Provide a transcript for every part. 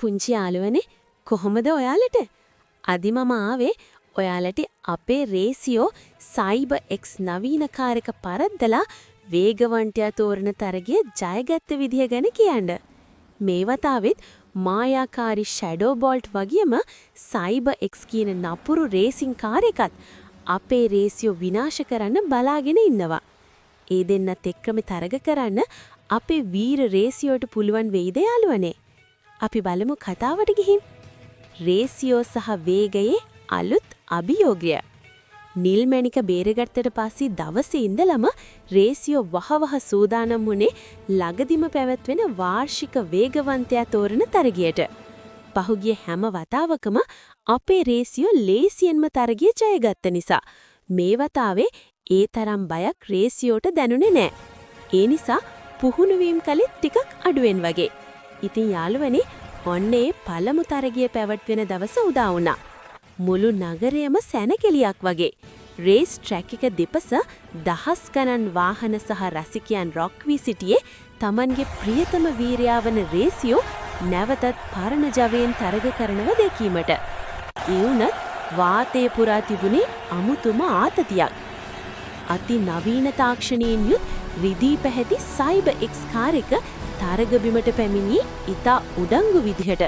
පුංචි යාළුවනේ කොහොමද ඔයාලට? අද මම ආවේ ඔයාලට අපේ රේසියෝ සයිබර් එක්ස් නවීනකාරක පරද්දලා වේගවන්තයා තෝරන තරගය ජයගත්ත විදිය ගැන කියන්න. මේ වතාවෙත් මායාකාරී ෂැඩෝ බෝල්ට් වගේම සයිබර් එක්ස් කියන නපුරු රේසින් කාර් එකත් අපේ රේසියෝ විනාශ කරන්න බලාගෙන ඉන්නවා. ඒ දෙන්නත් එක්කම තරග කරන්න අපේ වීර රේසියෝට පුළුවන් වෙයිද යාළුවනේ? අපි බලමු කතාවට ගිහින්. රේසියෝ සහ වේගයේ අලුත් අභියෝගය. නිල් මැණික බේරගත්තට පස්සේ දවසේ ඉඳලම රේසියෝ වහවහ සූදානම් වුණේ ළඟදිම පැවැත්වෙන වාර්ෂික වේගවන්තයා තෝරන තරගයට. පහුගිය හැම වතාවකම අපේ රේසියෝ ලේසියෙන්ම තරගය ජයගත්ත නිසා මේ වතාවේ ඒ තරම් බයක් රේසියෝට දැනුනේ නැහැ. ඒ නිසා පුහුණු වීම කලෙත් ටිකක් අඩුවෙන් වගේ. ඉතින් යාළුවනේ ඔන්නේ පළමු තරගය පැවැත්වෙන දවස උදා වුණා. මුළු නගරයම සැනකෙලියක් වගේ. රේස් ට්‍රැක් එක දෙපස දහස් ගණන් වාහන සහ රසිකයන් රොක් වී සිටියේ Tamanගේ ප්‍රියතම වීරයා වන රේසියෝ නැවතත් පරණ ජවයෙන් තරග කරනව දැකීමට. ඒ වුණත් වාතයේ පුරා තිබුණේ අමුතුම ආතතියක්. අති නවීන තාක්ෂණයෙන් යුත් රිදී පැහැති සයිබර් එක්ස් කාර් එක තරග බිමට පැමිණි ඉතා උඩංගු විදිහට.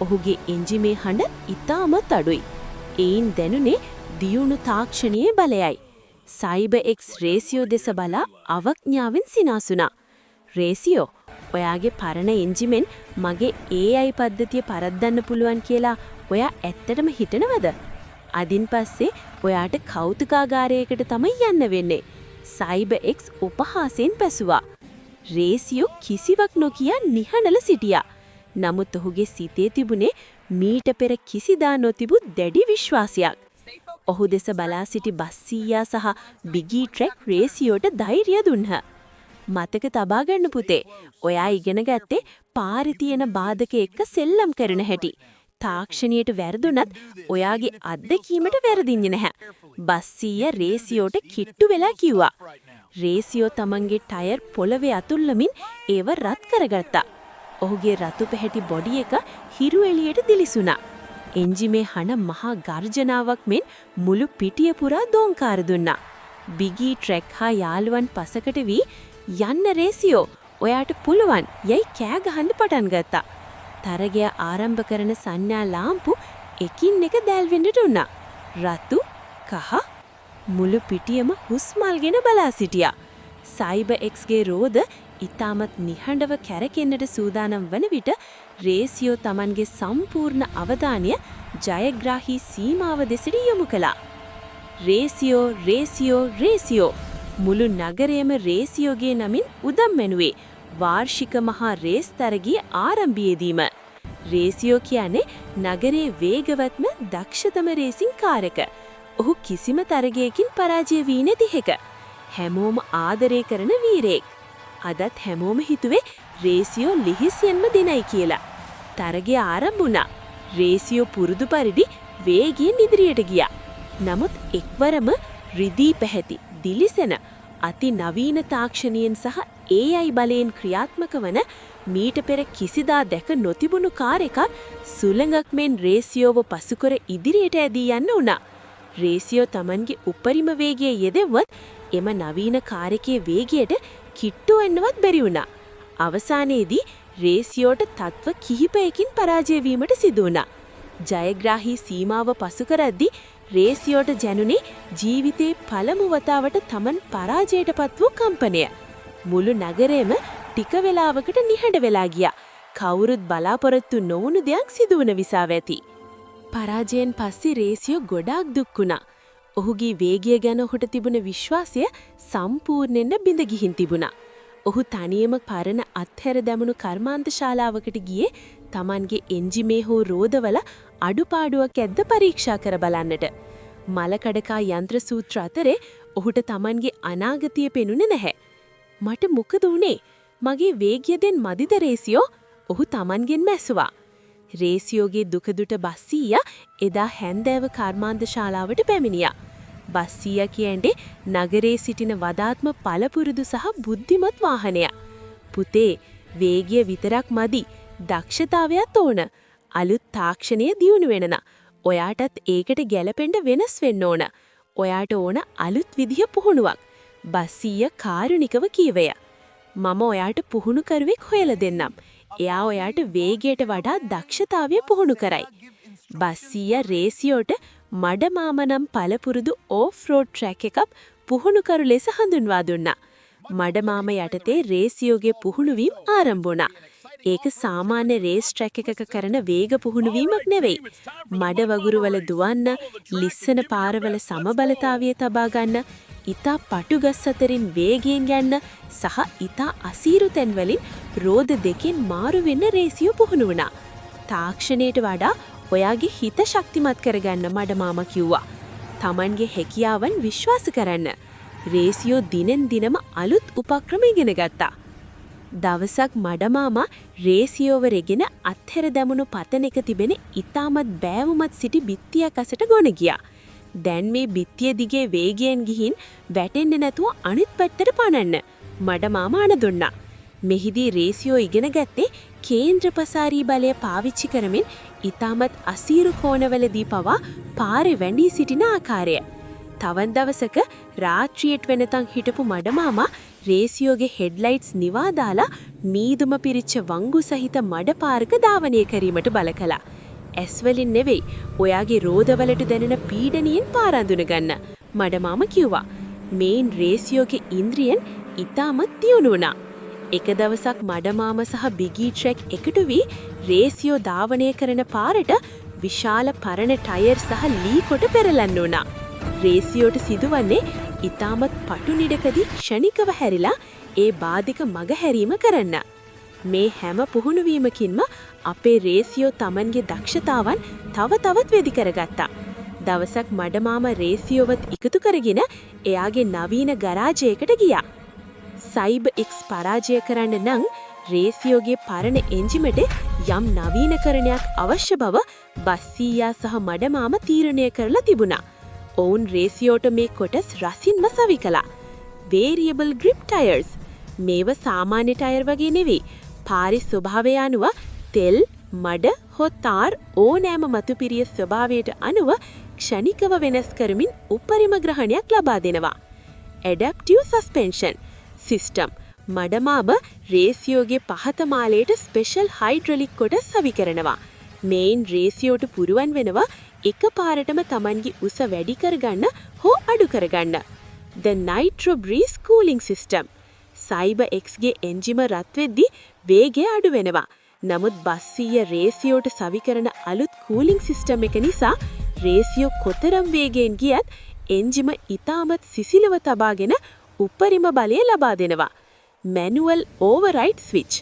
ඔහුගේ එන්ජිමේ හඬ ඉතාමත් අඩුයි. ඒයින් දැනුනේ දියුණු තාක්ෂණයේ බලයයි. සයිබර් එක්ස් රේසියෝ දෙස බලා අවඥාවෙන් සිනාසුණා. රේසියෝ, ඔයාගේ පරණ එන්ජිමෙන් මගේ AI පද්ධතිය පරද්දන්න පුළුවන් කියලා ඔයා ඇත්තටම හිතනවද? අදින් පස්සේ ඔයාට කෞතුකාගාරයකට තමයි යන්න වෙන්නේ. Cyber X උපහාසයෙන් පැසුවා. රේසියෝ කිසිවක් නොකිය නිහඬව සිටියා. නමුත් ඔහුගේ සිතේ තිබුණේ මීට පෙර කිසිදා නොතිබු දැඩි විශ්වාසයක්. ඔහු දෙස බලා සිටි බස්සීයා සහ බිගී ට්‍රැක් රේසියෝට ධෛර්යය දුන්හ. මතක තබා ගන්න පුතේ. ඔයා ඉගෙන ගත්තේ පාරේ තියෙන බාධක එක්ක සෙල්ලම් කරන හැටි. තාක්ෂණයට වැරදුනත් ඔයාගේ අත්දැකීමට වැරදින්නේ නැහැ. බස්සීයා රේසියෝට කිට්ටු වෙලා කිව්වා. රේසියෝ තමන්ගේ ටයර් පොළවේ අතුල්ලමින් ඒව රත් කරගත්තා. ඔහුගේ රතු පැහැටි බොඩි එක හිරු එළියට දිලිසුණා. එන්ජිමේ හඬ මහා ගර්ජනාවක් මෙන් මුළු පිටිය පුරා දෝංකාර දුන්නා. බිගී ට්‍රැක් හා යාළුවන් පසකට වී යන්න රේසියෝ, ඔයාට පුළුවන් යයි කෑ ගහන්න පටන් ගත්තා. තරගය ආරම්භ කරන සංඥා ලාම්පු එකින් එක දැල්වෙන්නට උනා. රතු, කහ මුළු පිටියම හුස්මල්ගෙන බලා සිටියා. සයිබර් එක්ස්ගේ රෝද ඉතාමත් නිහඬව කැරකෙන්නට සූදානම් වන විට රේසියෝ Tamanගේ සම්පූර්ණ අවධානය ජයග්‍රාහී සීමාව දෙසට යොමු කළා. රේසියෝ, රේසියෝ, රේසියෝ. මුළු නගරයම රේසියෝගේ නමින් උදම් මැනුවේ වාර්ෂික මහා රේස් තරගයේ ආරම්භයේදීම. රේසියෝ කියන්නේ නගරයේ වේගවත්ම දක්ෂතම රේසින් කාරක. ඔහු කිසිම තරගයකින් පරාජය වී නැති එක. හැමෝම ආදරය කරන වීරයෙක්. අදත් හැමෝම හිතුවේ රේසියෝ ලිහිසියෙන්ම දිනයි කියලා. තරගය ආරම්භ වුණා. රේසියෝ පුරුදු පරිදි වේගයෙන් ඉදිරියට ගියා. නමුත් එක්වරම රිදී පැහැති, දිලිසෙන, අති නවීන තාක්ෂණයෙන් සහ AI බලයෙන් ක්‍රියාත්මක වන මීට පෙර කිසිදා දැක නොතිබුණු කාර් එකක් සුළඟක් මෙන් රේසියෝව පසුකර ඉදිරියට ඇදී යන්න වුණා. රේසියෝ Tamanගේ උපරිම වේගය යෙදෙව්වත් එම නවීන කාර් එකේ වේගයට කිට්ටු වෙන්නවත් බැරි වුණා. අවසානයේදී රේසියෝට තත්ත්ව කිහිපයකින් පරාජය වීමට සිදු වුණා. ජයග්‍රාහී සීමාව පසු කරද්දී රේසියෝට ජැනුනේ ජීවිතේ පළමු වතාවට Taman පරාජයටපත් වූ කම්පනය. මුළු නගරයම ටික වේලාවකට නිහඬ වෙලා ගියා. කවුරුත් බලාපොරොත්තු නොවුණු දෙයක් සිදු වුණ විසාව ඇති. පරාජයෙන් පස්සේ රේසියෝ ගොඩාක් දුක් වුණා. ඔහුගේ වේගය ගැන ඔහුට තිබුණ විශ්වාසය සම්පූර්ණයෙන්ම බිඳ ගිහින් තිබුණා. ඔහු තනියම පරණ අත්හැර දැමුණු කර්මාන්ත ශාලාවකට ගියේ Tamanගේ එන්ජිමේ හෝ රෝදවල අඩුපාඩුවක් ඇද්ද පරීක්ෂා කර බලන්නට. මලකඩකා යන්ත්‍ර සූත්‍ර අතරේ ඔහුට Tamanගේ අනාගතය පෙනුනේ නැහැ. මට මොකද වුනේ? මගේ වේගය දෙන් මදිද රේසියෝ? ඔහු Tamanගෙන්ම ඇසුවා. රේසියෝගේ දුක දුට බස්සීයා එදා හැන්දෑව කර්මාන්ත ශාලාවට පැමිණියා. බස්සීයා කියන්නේ නගරයේ සිටින වඩාත්ම පළපුරුදු සහ බුද්ධිමත් වාහනයක්. පුතේ, වේගය විතරක් මදි. දක්ෂතාවයක් ඕන. අලුත් තාක්ෂණය දියුණු වෙනන. ඔයාටත් ඒකට ගැලපෙන්න වෙනස් වෙන්න ඕන. ඔයාට ඕන අලුත් විදිහ පුහුණුවක්. බස්සීය කාරුණිකව කීවය. මම ඔයාට පුහුණු කරුවෙක් හොයලා දෙන්නම්. එයා ඔයාට වේගයට වඩා දක්ෂතාවය පුහුණු කරයි. බස්සීය රේසියෝට මඩමාමනම් පළපුරුදු ඕෆ්-රෝඩ් ට්‍රැක් එකක් පුහුණුකරු ලෙස හඳුන්වා දුන්නා. මඩමාම යටතේ රේසියෝගේ පුහුණුවීම් ආරම්භ වුණා. ඒක සාමාන්‍ය රේස් ට්‍රැක් එකක කරන වේග පුහුණුවීමක් නෙවෙයි. මඩ වගුරුවල දුවන්න, ලිස්සන පාරවල සමබලතාවය තබා ගන්න, ඉතා පටුගස් අතරින් වේගයෙන් යන්න සහ ඉතා අසීරු තැන්වලින් රෝද දෙකෙන් මාරු වෙන්න රේසියෝ පුහුණු වුණා. තාක්ෂණයට වඩා ඔයාගේ හිත ශක්තිමත් කරගන්න මඩමාම කිව්වා. Tamanගේ හැකියාවන් විශ්වාස කරන්න. රේසියෝ දිනෙන් දිනම අලුත් උපක්‍රම ඉගෙන ගත්තා. දවසක් මඩමාමා රේසියෝව රෙගෙන අත්හැර දැමුණු පතන එක තිබෙන ඉතාමත් බෑවුමත් සිටි බිත්තියක් අසට ගොන ගියා. දැන් මේ බිත්තිය දිගේ වේගයෙන් ගිහින් වැටෙන්නේ නැතුව අනිත් පැත්තට පනන්න මඩමාමා අණ දුන්නා. මෙහිදී රේසියෝ ඉගෙන ගත්තේ කේන්ද්‍රපසාරී බලය පාවිච්චි කරමින් ඉතාමත් අසීරු කෝණවලදී පවා පාරේ වැඳී සිටින ආකාරය. තවන් දවසක රාත්‍රියට වෙනතන් හිටපු මඩමාමා රේසියෝගේ හෙඩ්ලයිට්ස් නිවා දාලා මීදුම පිරිච්ච වංගු සහිත මඩ පාරක ධාවනය කිරීමට බල කළා. ඇස් වලින් නෙවෙයි, ඔයාගේ රෝදවලට දැනෙන පීඩනයෙන් පාර අඳුන ගන්න. මඩමාමා කිව්වා. මේන් රේසියෝගේ ඉන්ද්‍රියන් ඉතාමත් දියුණු වුණා. එක දවසක් මඩමාම සහ බිගී ට්‍රැක් එකතු වී රේසියෝ ධාවනය කරන පාරට විශාල පරණ ටයර් සහ ලී කොට පෙරලන්න වුණා. රේසියෝට සිදුවන්නේ ඉතාමත් පටු නිඩකදී ක්ෂණිකව හැරිලා ඒ බාධක මග හැරීම කරන්න. මේ හැම පුහුණුවීමකින්ම අපේ රේසියෝ Tamanගේ දක්ෂතාවන් තව තවත් වැඩි කරගත්තා. දවසක් මඩමාම රේසියෝවත් එකතු කරගෙන එයාගේ නවීන ගරාජයකට ගියා. සයිබ එක්ස් පරාජය කරන්න නම් රේසියෝගේ පරණ එන්ජිමට යම් නවීනකරණයක් අවශ්‍ය බව බස්සීයා සහ මඩමාම තීරණය කරලා තිබුණා. ඔවුන් රේසියෝට මේ කොටස් රසින්ම සවි කළා. Variable grip tyres. මේව සාමාන්‍ය ටයර් වගේ නෙවෙයි. පාරේ ස්වභාවය අනුව තෙල්, මඩ, හොතාර් ඕනෑම මතුපිරිය ස්වභාවයට අනුව ක්ෂණිකව වෙනස් කරමින් උපරිම ග්‍රහණයක් ලබා දෙනවා. ඇඩැප්ටිව් සස්පෙන්ෂන් සිස්ටම්. මඩමාම රේසියෝගේ පහත මාලයට ස්පෙෂල් හයිඩ්‍රොලික් කොටස් සවි කරනවා. මේන් රේසියෝට පුරුවන් වෙනවා එක පාරටම Tamanගේ උස වැඩි කරගන්න හෝ අඩු කරගන්න. The Nitro Breeze Cooling System. සයිබ එක්ස්ගේ එන්ජිම රත් වෙද්දී වේගය අඩු වෙනවා. නමුත් බස්සීය රේසියෝට සවි කරන අලුත් කූලිං සිස්ටම් එක නිසා රේසියෝ කොතරම් වේගයෙන් ගියත් එන්ජිම ඉතාමත් සිසිලව තබාගෙන උපරිම බලය ලබා දෙනවා. Manual Override Switch.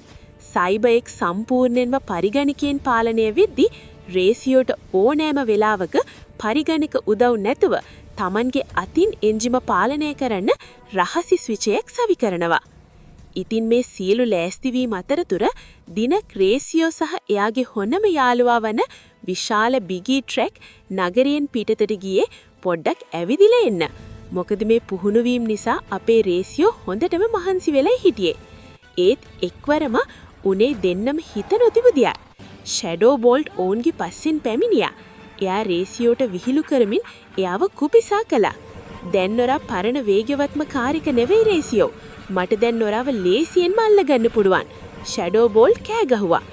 සයිබ එක්ස් සම්පූර්ණයෙන්ම පරිගණකයෙන් පාලනය වෙද්දී රේසියෝට ඕනෑම වෙලාවක පරිගණක උදව් නැතුව Tamanගේ අතින් එන්ජිම පාලනය කරන්න රහසි ස්විචයක් සවි කරනවා. ඉතින් මේ සියලු ලෑස්තිවීම අතරතුර දිනක් රේසියෝ සහ එයාගේ හොඳම යාළුවා වන විශාල බිගී ට්‍රැක් නගරයෙන් පිටතට ගියේ පොඩ්ඩක් ඇවිදිලා එන්න. මොකද මේ පුහුණුවීම් නිසා අපේ රේසියෝ හොඳටම මහන්සි වෙලා හිටියේ. ඒත් එක්වරම උනේ දෙන්නම හිත නොතිබු දියා. ෂැඩෝ බෝල්ට් ඔවුන්ගේ පස්සෙන් පැමිණියා. එයා රේසියෝට විහිළු කරමින් එයාව කුපිසා කළා. දැන් නොරා පරණ වේගවත්ම කාරික නෙවෙයි රේසියෝ. මට දැන් නොරාව ලේසියෙන්ම අල්ලගන්න පුළුවන්. ෂැඩෝ බෝල්ට් කෑ ගහුවා.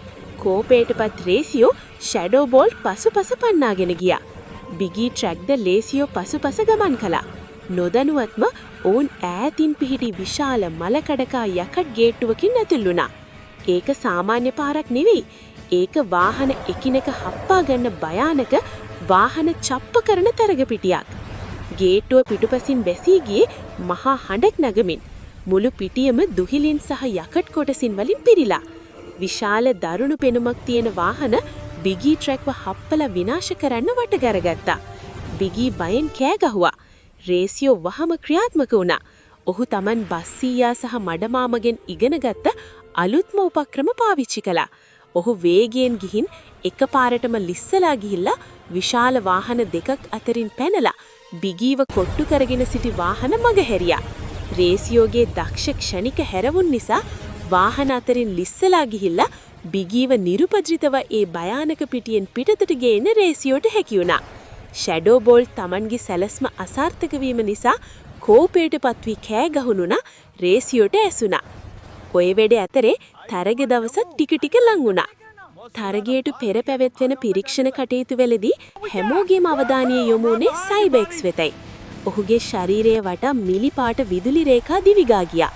කෝපයටපත් රේසියෝ ෂැඩෝ බෝල්ට් පසුපස පන්නාගෙන ගියා. බිගී ට්‍රැක්ද ලේසියෝ පසුපස ගමන් කළා. නොදැනුවත්ම ඔවුන් ඈතින් පිහිටි විශාල මලකඩකා යකඩ් ගේට්ටුවකින් ඇතුල් වුණා. ඒක සාමාන්‍ය පාරක් නෙවෙයි. ඒක වාහන එකිනෙක හප්පා ගන්න භයානක වාහන චප්ප කරන තරගපිටියක්. ගේට්ටුව පිටුපසින් බැසී ගියේ මහා හඬක් නගමින්. මුළු පිටියම දුහිලින් සහ යකඩ් කොටසින් වලින් පිරීලා. විශාල දරුණු පෙනුමක් තියෙන වාහන බිගී ට්‍රැක්ව හප්පලා විනාශ කරන්න වටකරගත්තා. බිගී බයෙන් කෑ ගහුවා. රේසියෝ වහම ක්‍රියාත්මක වුණා. ඔහු Taman බස්සීයා සහ මඩමාමගෙන් ඉගෙනගත්ත අලුත්ම උපක්‍රම පාවිච්චි කළා. ඔහු වේගයෙන් ගිහින් එකපාරටම ලිස්සලා ගිහිල්ලා විශාල වාහන දෙකක් අතරින් පැනලා බිගීව කොට්ටු කරගෙන සිටි වාහන මගහැරියා. රේසියෝගේ දක්ෂ ක්ෂණික හැරවුන් නිසා වාහන අතරින් ලිස්සලා ගිහිල්ලා බිගීව නිරුපද්‍රිතව ඒ භයානක පිටියෙන් පිටතට ගේන්න රේසියෝට හැකි වුණා. ෂැඩෝ බෝල්ට් Tamanගේ සැලැස්ම අසාර්ථක වීම නිසා කෝපයට පත්වී කෑ ගහනුණා රේසියෝට ඇසුණා. ඔය වැඩේ අතරේ තරග දවසත් ටික ටික ලං වුණා. තරගයට පෙර පැවැත්වෙන පිරීක්ෂණ කටයුතු වලදී හැමෝගේම අවධානය යොමු වුණේ සයිබර්එක්ස් වෙතයි. ඔහුගේ ශරීරය වටා මිලි පාට විදුලි රේඛා දිවිගා ගියා.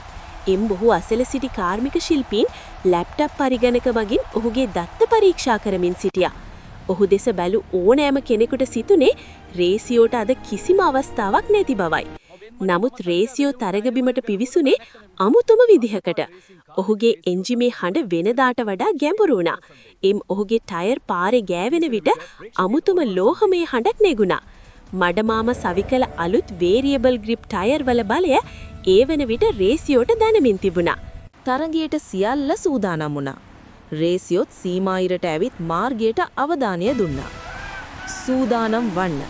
එම්බොහු අසල සිටි කාර්මික ශිල්පීන් ලැප්ටොප් පරිගණක මගින් ඔහුගේ දත්ත පරීක්ෂා කරමින් සිටියා. ඔහු දෙස බැලු ඕනෑම කෙනෙකුට සිතුනේ රේසියෝට අද කිසිම අවස්ථාවක් නැති බවයි. නමුත් රේසියෝ තරගබිමට පිවිසුනේ අමුතුම විදිහකට. ඔහුගේ එන්ජිමේ හඬ වෙනදාට වඩා ගැඹුරු වුණා. ඔහුගේ ටයර් පාරේ ගෑවෙන විට අමුතුම ලෝහමය හඬක් නැගුණා. මඩමාම සවිකල අලුත් වේරියබල් ග්‍රිප් ටයර් වල බලය ඒ වන විට රේසියෝට දැනෙමින් තිබුණා. තරගයට සියල්ල සූදානම් වුණා. රේසියොත් සීමායිරට ඇවිත් මාර්ගයට අවධානය දුන්නා. සූදානම් වන්න.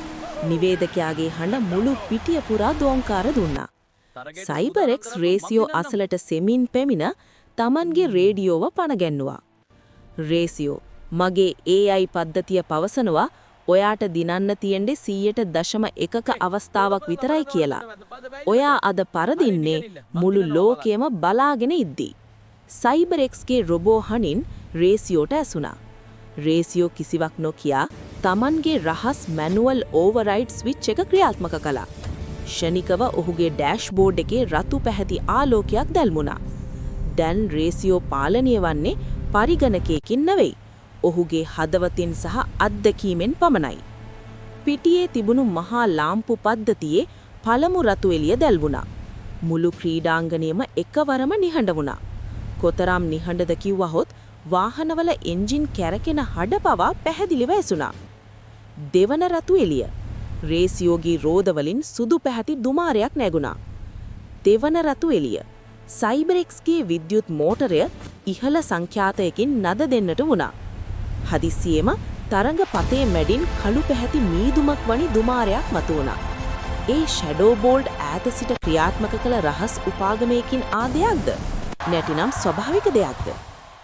නිවේදකයාගේ හඬ මුළු පිටිය පුරා දෝංකාර දුන්නා. සයිබර්එක්ස් රේසියෝ අසලට සෙමින් පැමිණ Tamanගේ රේඩියෝව පනගැන්නුවා. රේසියෝ, මගේ AI පද්ධතිය පවසනවා ඔයාට දිනන්න තියෙන්නේ 100.1ක අවස්ථාවක් විතරයි කියලා. ඔයා අද පරදින්නේ මුළු ලෝකෙම බලාගෙන ඉද්දී. සයිබර්එක්ස්ගේ රොබෝ හනින් රේසියෝට ඇසුණා. රේසියෝ කිසිවක් නොකියා Tamanගේ රහස් මැනුවල් ඕවර්රයිඩ් ස්විච් එක ක්‍රියාත්මක කළා. ෂණිකව ඔහුගේ ඩෑෂ්බෝඩ් එකේ රතු පැහැති ආලෝකයක් දැල්මුණා. දැන් රේසියෝ පාලනය වන්නේ පරිගණකයකින් නෙවෙයි. ඔහුගේ හදවතින් සහ අත්දැකීමෙන් පමණයි. පිටියේ තිබුණු මහා ලාම්පු පද්ධතියේ පළමු රතු එළිය දැල්වුණා. මුළු ක්‍රීඩාංගණයම එකවරම නිහඬ වුණා. කොතරම් නිහඬද කිව්වහොත් වාහනවල එන්ජින් කැරකෙන හඬ පවා පැහැදිලිව ඇසුණා. දෙවන රතු එළිය. රේසියෝගේ රෝදවලින් සුදු පැහැති දුමාරයක් නැගුණා. දෙවන රතු එළිය. සයිබර්එක්ස්ගේ විද්‍යුත් මෝටරය ඉහළ සංඛ්‍යාතයකින් නද දෙන්නට වුණා. හදිස්සියෙම තරඟ පතේ මැඩින් කළු පැහැති මීදුමක් වනි දුමාරයක් මතුවුණා. ඒ ෂැඩෝ බෝල්ට් ඈත සිට ක්‍රියාත්මක කළ රහස් උපාගමයකින් ආදයක්ද? නැතිනම් ස්වභාවික දෙයක්ද?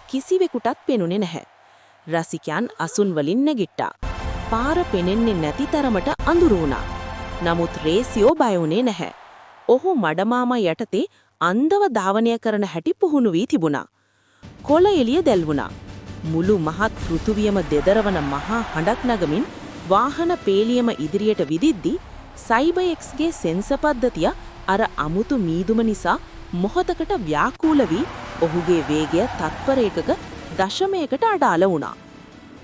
කිසිවෙකුටත් පෙනුනේ නැහැ. රසිකයන් අසුන් වලින් නැගිට්ටා. පාර පෙනෙන්නේ නැති තරමට අඳුරු වුණා. නමුත් රේසියෝ බය වුණේ නැහැ. ඔහු මඩමාමා යටතේ අන්දව ධාවනය කරන හැටි පුහුණු වී තිබුණා. කොළ එළිය දැල්වුණා. මුළු මහත් පෘථුවියම දෙදරවන මහා හඬක් නගමින් වාහන පේලියම ඉදිරියට විදිද්දී සයිබර්එක්ස්ගේ සෙන්සර් පද්ධතිය අර අමුතු මීදුම නිසා මොහොතකට ව්‍යාකූල වී ඔහුගේ වේගය තත්පරයකක දශමයකට අඩාල වුණා.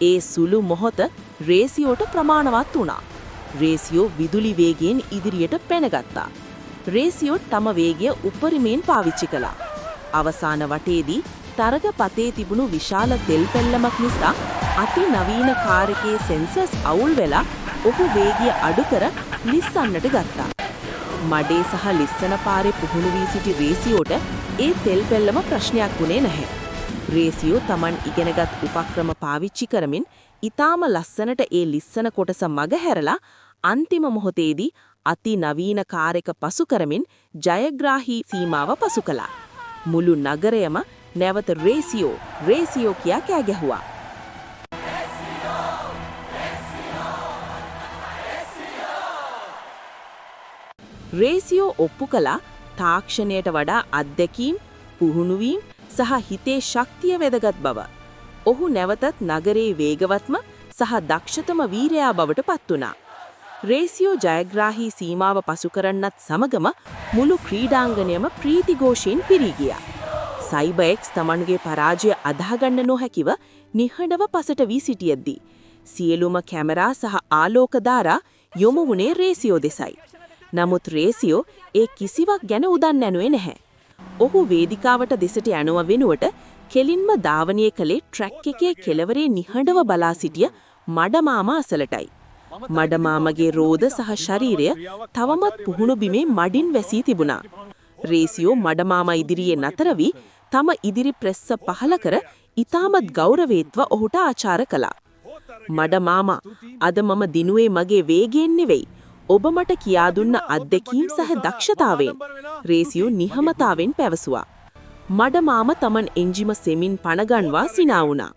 ඒ සුළු මොහොත රේසියෝට ප්‍රමාණවත් වුණා. රේසියෝ විදුලි වේගයෙන් ඉදිරියට පැනගත්තා. රේසියෝ තම වේගය උපරිමයෙන් පාවිච්චි කළා. අවසාන වටේදී තරග පතේ තිබුණු විශාල තෙල් පැල්ලමක් නිසා අති නවීන කාරකයේ සෙන්සර්ස් අවුල් වෙලා ඔහු වේගය අඩු කර ලිස්සන්නට ගත්තා. මඩේ සහ ලිස්සන පාරේ පුහුණු වී සිටි රේසියෝට ඒ තෙල් පැල්ලම ප්‍රශ්නයක් වුණේ නැහැ. රේසියෝ Taman ඉගෙනගත් උපක්‍රම පාවිච්චි කරමින් ඊටාම ලස්සනට ඒ ලිස්සන කොටස මග හැරලා අන්තිම මොහොතේදී අති නවීන කාරක පසු කරමින් ජයග්‍රාහී සීමාව පසු කළා. මුළු නගරයම නැවත රේසියෝ කියා කෑ ගැහුවා. රේසියෝ ඔප්පු කළා තාක්ෂණයට වඩා අත්දැකීම්, පුහුණුවීම් සහ හිතේ ශක්තිය වැදගත් බව. ඔහු නැවතත් නගරේ වේගවත්ම සහ දක්ෂතම වීරයා බවට පත් වුණා. රේසියෝ ජයග්‍රාහී සීමාව පසු කරන්නත් සමගම මුළු ක්‍රීඩාංගණයම ප්‍රීතිഘോഷයෙන් පිරී ගියා. සයිබර්එක්ස් Tamanගේ පරාජය අදාහගන්න නොහැකිව නිහඬව පසට වී සිටියද්දී සියලුම කැමරා සහ ආලෝක ධාරා යොමු වුණේ රේසියෝ දෙසයි. නමුත් රේසියෝ ඒ කිසිවක් ගැන උදන් නැනුවේ නැහැ. ඔහු වේදිකාවට දෙසට යනව වෙනුවට කෙලින්ම ධාවනය කළේ ට්‍රැක් එකේ කෙළවරේ නිහඬව බලා සිටිය මඩමාමා අසලටයි. මඩමාමගේ රෝද සහ ශරීරය තවමත් පුහුණු බිමේ මඩින් වැසී තිබුණා. රේසියෝ මඩමාමා ඉදිරියේ නතර වී තම ඉදිරි ප්‍රෙස්ස පහල කර ඊටමත් ගෞරවේත්ව ඔහුට ආචාර කළා. මඩමාමා, අද මම දිනුවේ මගේ වේගයෙන් නෙවෙයි. ඔබ මට කියා දුන්න අත්දැකීම් සහ දක්ෂතාවෙන්. රේසියෝ නිහමතාවෙන් පැවසුවා. මඩමාම තමන් එන්ජිම සෙමින් පණගන්වා සිනා වුණා.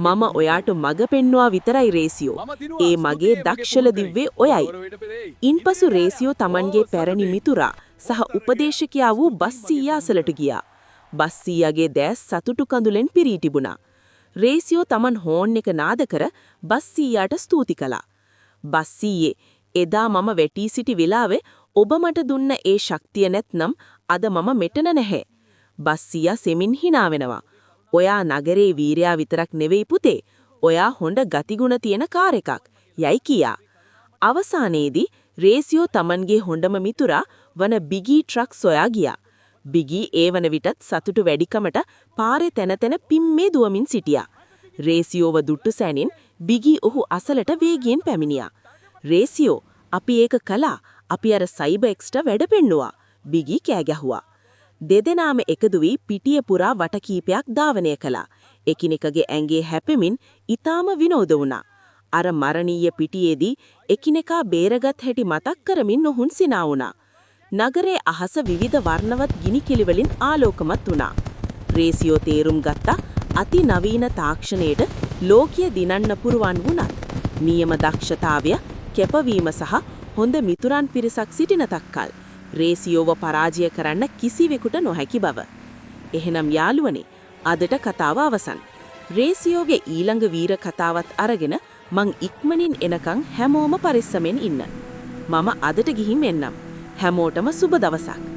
මම ඔයාට මග පෙන්වා විතරයි රේසියෝ. ඒ මගේ දක්ෂල දිව්වේ ඔයයි. ඉන්පසු රේසියෝ තමන්ගේ පැරණි මිතුරා සහ උපදේශකයා වූ බස්සීයා අසලට ගියා. බස්සීයාගේ දැස් සතුටු කඳුලෙන් පිරී තිබුණා. රේසියෝ තමන් හෝන් එක නාද කර බස්සීයාට ස්තුති කළා. බස්සීයේ එදා මම වැටී සිටි වෙලාවේ ඔබ මට දුන්න ඒ ශක්තිය නැත්නම් අද මම මෙතන නැහැ. බස්සීයා සෙමින් hina වෙනවා. ඔයා නගරේ වීරයා විතරක් නෙවෙයි පුතේ. ඔයා හොඳ ගතිගුණ තියෙන කාර් එකක්. යයි කියා. අවසානයේදී රේසියෝ තමන්ගේ හොඳම මිතුරා වන බිගී ට්‍රක් සොයා ගියා. බිගී ඒ වන විටත් සතුටු වැඩිකමට පාරේ තැන පිම්මේ දුවමින් සිටියා. රේසියෝව දුට්ටු සැනින් බිගී ඔහු අසලට වේගයෙන් පැමිණියා. රේසියෝ, අපි ඒක කළා. අපි අර සයිබර් එක්ස්ට වැඩ පෙන්නුවා. බිගී කෑ ගැහුවා. දෙදෙනාම එකතු වී පිටිය පුරා වට කීපයක් ධාවනය කළා. එකිනෙකගේ ඇඟේ හැපෙමින් ඊටාම විනෝද වුණා. අර මරණීය පිටියේදී එකිනෙකා බේරගත් හැටි මතක් කරමින් ඔහුන් සිනා වුණා. නගරයේ අහස විවිධ වර්ණවත් ගිනි කෙලිවලින් ආලෝකමත් වුණා. රේසියෝ තේරුම් ගත්තා අති නවීන තාක්ෂණයට ලෝකීය දිනන්න පුරුවන් වුණත් නියම දක්ෂතාවය, කැපවීම සහ හොඳ මිතුරන් පිරිසක් සිටින තක්කල් රේසියෝව පරාජය කරන්න කිසිවෙකුට නොහැකි බව. එහෙනම් යාළුවනේ, අදට කතාව අවසන්. රේසියෝගේ ඊළඟ වීර කතාවත් අරගෙන මං ඉක්මනින් එනකන් හැමෝම පරිස්සමෙන් ඉන්න. මම අදට ගිහින් එන්නම්. හැමෝටම සුබ දවසක්.